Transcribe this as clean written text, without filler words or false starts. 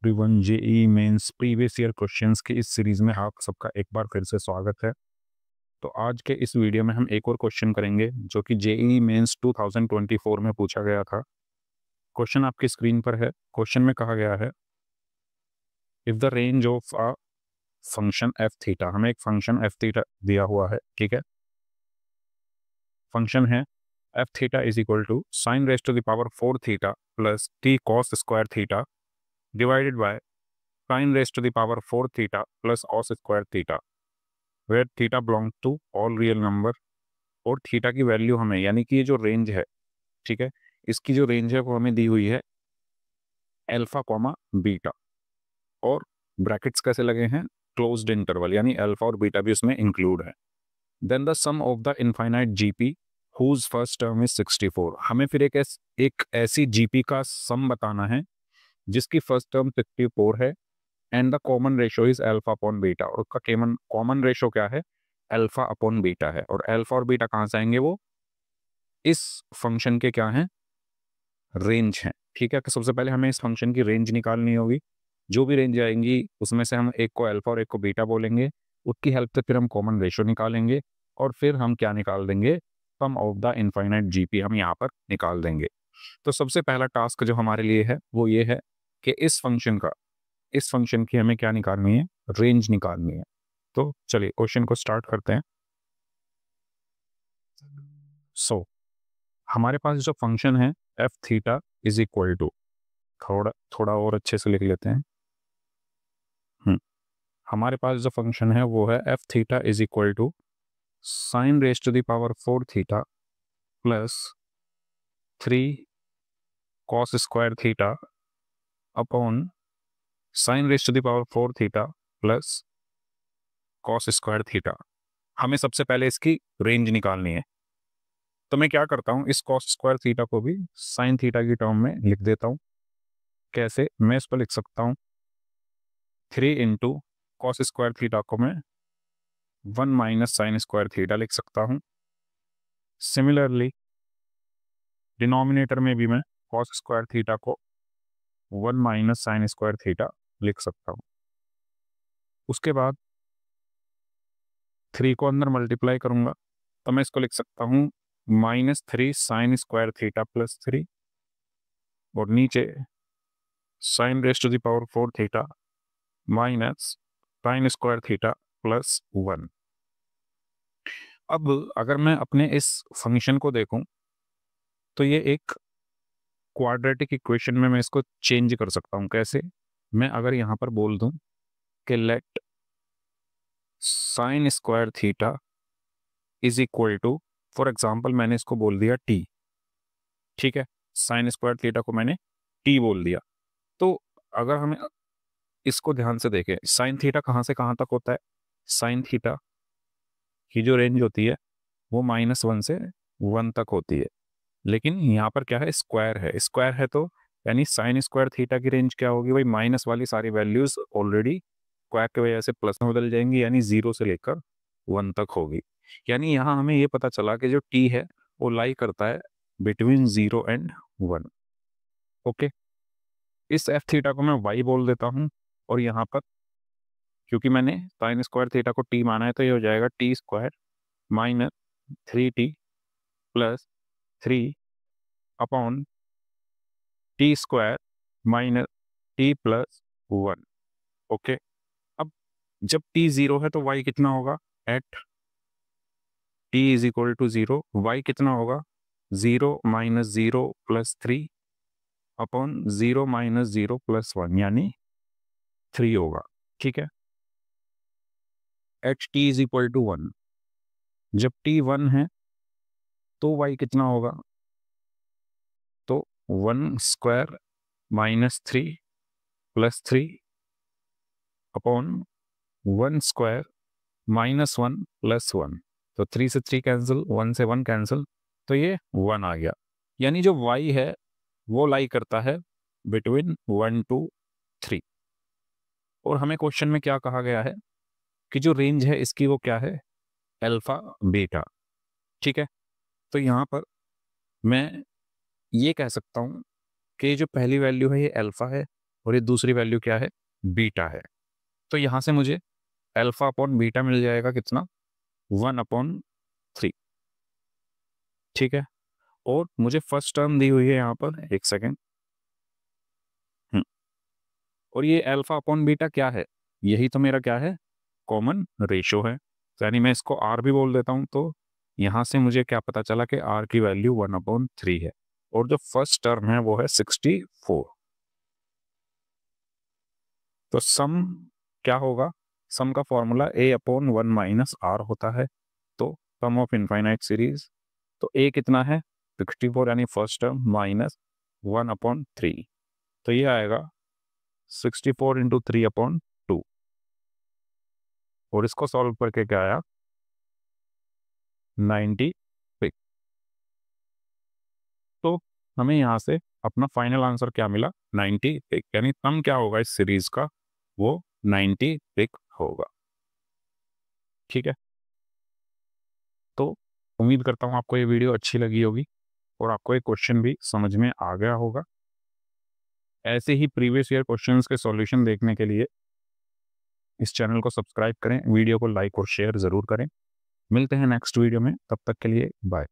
Everyone, JEE Mains previous year questions की इस series में आप सबका एक बार फिर से स्वागत है। तो आज के इस वीडियो में हम एक और क्वेश्चन करेंगे जो कि जेई मेंस 2024 में पूछा गया था। क्वेश्चन आपकी स्क्रीन पर है। क्वेश्चन में कहा गया है, if the range of a function F theta, हमें एक फंक्शन एफ थीटा दिया हुआ है, ठीक है। फंक्शन है f theta is equal to sine raise to the power 4 theta plus T cos square theta divided by sin raised to the power 4 theta plus cos square theta where theta belongs to all real number। और theta की value हमें, यानी कि ये जो range है, ठीक है, इसकी जो रेंज है वो हमें दी हुई है अल्फा कॉमा बीटा, और ब्रैकेट्स कैसे लगे हैं, क्लोज्ड इंटरवल, यानी अल्फा और बीटा भी उसमें इंक्लूड है। Then the sum of the infinite GP whose first term is 64। हमें फिर एक ऐसी जीपी का सम बताना है जिसकी फर्स्ट टर्म 64 है and the common ratio is alpha upon beta, और उसका कॉमन रेशो क्या है, अल्फा अपॉन बीटा है। और अल्फा और बीटा कहाँ से आएंगे, वो इस फंक्शन के क्या हैं, रेंज हैं, ठीक है। तो सबसे पहले हमें इस फंक्शन की रेंज निकालनी होगी। जो भी रेंज आएंगी उसमें से हम एक को अल्फा और एक को बीटा बोलेंगे, उसकी हेल्प से फिर हम कॉमन रेशो निकालेंगे और फिर हम क्या निकाल देंगे, सम ऑफ द इनफाइनाइट जीपी हम यहाँ पर निकाल देंगे। तो सबसे पहला टास्क जो हमारे लिए है वो ये है कि इस फंक्शन की हमें क्या निकालनी है, रेंज निकालनी है। तो चलिए क्वेश्चन को स्टार्ट करते हैं। हमारे पास जो फंक्शन है f theta is equal to, थोड़ा थोड़ा और अच्छे से लिख लेते हैं। हमारे पास जो फंक्शन है वो है f theta is equal to sine raise to the power 4 theta plus 3 cos square theta upon sine raise to the power 4 theta plus cos square theta. हमें सबसे पहले इसकी रेंज निकालनी है। तो मैं क्या करता हूँ, इस कॉस स्क्वायर थीटा को भी साइन थीटा की टर्म में लिख देता हूँ। कैसे, मैं इस पर लिख सकता हूँ 3 इंटू कॉस स्क्वायर थीटा को मैं 1 माइनस साइन स्क्वायर थीटा लिख सकता हूँ। सिमिलरली डिनोमिनेटर में भी मैं कॉस स्क्वायर थीटा को 1 माइनस साइन स्क्वायर थीटा लिख सकता हूँ। उसके बाद 3 को अंदर मल्टीप्लाई करूंगा तो मैं इसको लिख सकता हूँ -3 साइन स्क्वायर थीटा प्लस 3, और नीचे sine raise to the power 4 theta minus sine square theta plus 1। अब अगर मैं अपने इस फंक्शन को देखूं तो ये एक क्वाड्रेटिक इक्वेशन में मैं इसको चेंज कर सकता हूं। कैसे, मैं अगर यहां पर बोल दूं कि let sine square theta is equal to, for example मैंने इसको बोल दिया टी, ठीक है, साइन स्क्वायर थीटा को मैंने टी बोल दिया। तो अगर हमें इसको ध्यान से देखें, साइन थीटा कहाँ से कहाँ तक होता है, साइन थीटा की जो रेंज होती है वो -1 से 1 तक होती है। लेकिन यहाँ पर क्या है, स्क्वायर है तो यानी साइन स्क्वायर थीटा की रेंज क्या होगी भाई, माइनस वाली सारी वैल्यूज ऑलरेडी स्क्वायर की वजह से प्लस में बदल जाएंगी, यानी 0 से लेकर 1 तक होगी। यानी यहाँ हमें ये पता चला कि जो टी है वो लाई करता है बिटवीन 0 एंड 1। ओके, इस एफ थीटा को मैं वाई बोल देता हूँ, और यहाँ पर क्योंकि मैंने साइन स्क्वायर थीटा को टी माना है तो ये हो जाएगा t square minus 3t plus 3 upon t square minus t plus 1। Okay, अब जब टी 0 है तो वाई कितना होगा, at t is equal to 0 y कितना होगा, 0 minus 0 plus 3 upon 0 minus 0 plus 1, यानी 3 होगा, ठीक है। At t is equal to 1, जब टी 1 है तो वाई कितना होगा, तो 1 square minus 3 plus 3 upon 1 square -1 plus 1। तो 3 से 3 कैंसिल, 1 से 1 कैंसिल, तो ये 1 आ गया। यानी जो y है वो लाई करता है बिटवीन 1 to 3। और हमें क्वेश्चन में क्या कहा गया है कि जो रेंज है इसकी वो क्या है, अल्फा बीटा, ठीक है। तो यहाँ पर मैं ये कह सकता हूँ कि जो पहली वैल्यू है ये अल्फा है और ये दूसरी वैल्यू क्या है, बीटा है। तो यहाँ से मुझे अल्फा अपॉन बीटा मिल जाएगा कितना, 1/3। ठीक है, और मुझे फर्स्ट टर्म दी हुई है यहाँ पर, एक सेकेंड। और ये अल्फा अपॉन बीटा क्या है, यही तो मेरा क्या है, कॉमन रेशो है। तो यानी मैं इसको आर भी बोल देता हूँ। तो यहाँ से मुझे क्या पता चला कि आर की वैल्यू 1/3 है, और जो फर्स्ट टर्म है वो है 64। तो सम क्या होगा, सम का फॉर्मूला a/1 - r होता है। तो सम ऑफ इनफाइनाइट सीरीज, तो a कितना है 64, यानी फर्स्ट टर्म माइनस 1/3। तो ये आएगा 64 × 3/2, और इसको सॉल्व करके क्या आया, 96। तो हमें यहाँ से अपना फाइनल आंसर क्या मिला, 96, यानी सम क्या होगा इस सीरीज का, वो 96 होगा। ठीक है, तो उम्मीद करता हूँ आपको ये वीडियो अच्छी लगी होगी और आपको ये क्वेश्चन भी समझ में आ गया होगा। ऐसे ही प्रीवियस ईयर क्वेश्चंस के सॉल्यूशन देखने के लिए इस चैनल को सब्सक्राइब करें, वीडियो को लाइक और शेयर ज़रूर करें। मिलते हैं नेक्स्ट वीडियो में, तब तक के लिए बाय।